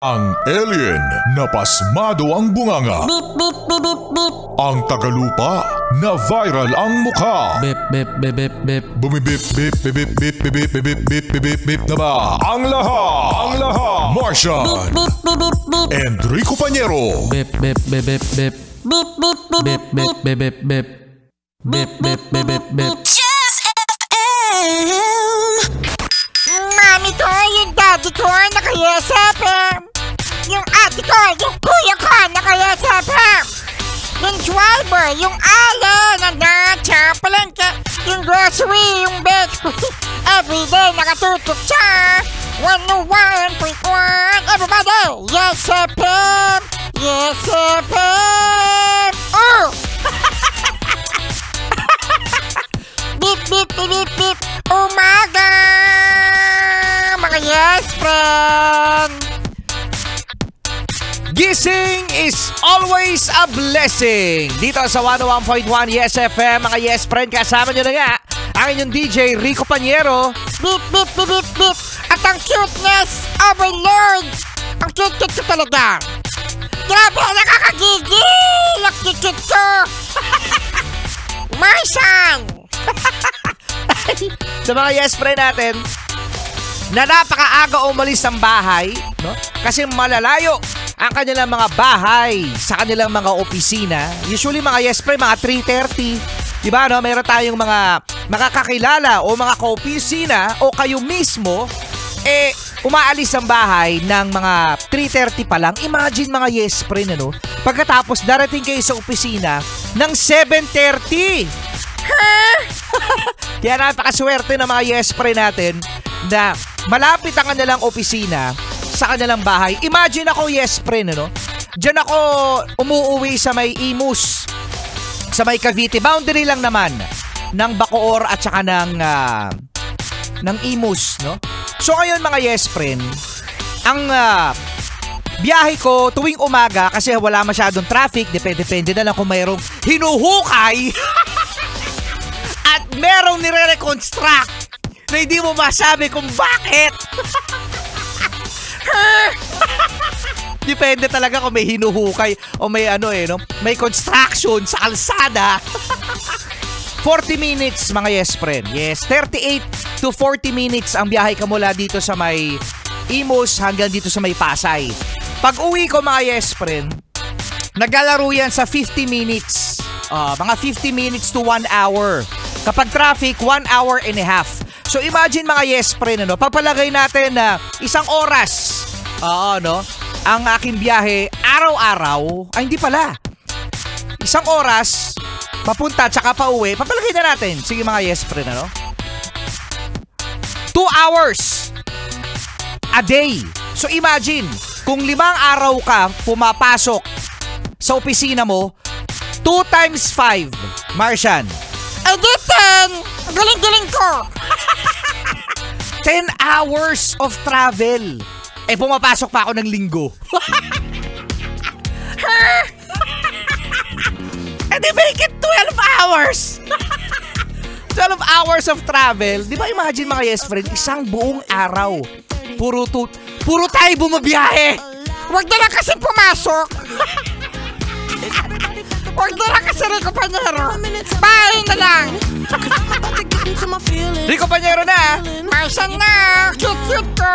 Ang alien na pasmado ang bunganga. Beep, beep, beep, beep, beep. Ang tagalupa na viral ang mukha. Bip, bip, bip, bip, bip. Bumibip, bip, bip, bip, bip, bip, bip, bip, bip, bip, bip na ba? Ang lahat. Martian. Beep, beep, beep, beep. Enrico Pañero. Bip, bip, bip, bip, bip. Beep, beep, beep, Bip, bip, bip, bip, bip. Bip, bip, bip, bip, bip. Jazz FM. Mami ko, yung daddy ko, naka-Yes FM. Yung ate ko, yung kuya ko, naka-Yes FM. Yung driver, yung ala, nandang palengke. Yung grocery, yung bakery. Everyday, nakatutok siya. 101.1. Everybody, Yes FM. Yes FM. Oh! Beep, beep, beep, beep, beep. Umaga! Mga yes, friend! Gising is always a blessing. Dito sa 101.1 Yes FM, mga yes friend, kasama nyo na nga ang inyong DJ Rico Pañero. Beep, beep, beep, beep, beep. At ang cuteness overlord. Ang cute-cute ko talaga. Grabe, nakakagigil. Ang cute-cute ko. Martian! Sa mga yes friend natin na napakaaga umalis ng bahay, no? Kasi malalayo ang kanilang mga bahay sa kanilang mga opisina. Usually mga yes friend, mga 3:30. Diba, no? Meron tayong mga makakakilala o mga kaopisina o kayo mismo, umaalis ang bahay ng mga 3:30 pa lang. Imagine mga yes friend, ano? Pagkatapos darating kayo sa opisina ng 7:30. Kaya napakaswerte ng mga yes friend natin na malapit ang kanilang opisina sa kanilang bahay. Imagine ako yes friend, ano? Diyan ako umuuwi sa may Imus, sa may Cavite. Boundary lang naman ng Bacoor at saka ng Imus, no? So ngayon mga yes friend, ang biyahe ko tuwing umaga kasi wala masyadong traffic, depende na lang kung mayroong hinuhukay at merong nire-reconstruct na hindi mo masabi kung bakit. Depende talaga kung may hinuhukay o may no? May construction sa kalsada. 40 minutes mga yes friend. Yes, 38 to 40 minutes ang biyahe ka mula dito sa may Imus hanggang dito sa may Pasay. Pag uwi ko mga yes friend, naglalaro yan sa 50 minutes. Mga 50 minutes to 1 hour. Kapag traffic, 1 hour and a half. So imagine mga yes friend, ano, pagpalagay natin na isang oras, no, ang aking biyahe araw-araw, ay hindi pala. Isang oras, papunta tsaka pa uwi, papalagay na natin. Sige mga yes friend, ano. 2 hours a day. So imagine, kung 5 araw ka pumapasok sa opisina mo, 2 times 5, Martian. Editin! Galing-galing ko! 10 hours of travel. Pumapasok pa ako ng linggo. Di make it 12 hours. 12 hours of travel. Di ba imagine mga yes friend, isang buong araw. Puro tayo bumabiyahe. Huwag na lang kasi pumasok. Huwag na lang kasi Rico Pañero. Bahay na lang. Rico Pañero na. Martian na. Cute-cute ko.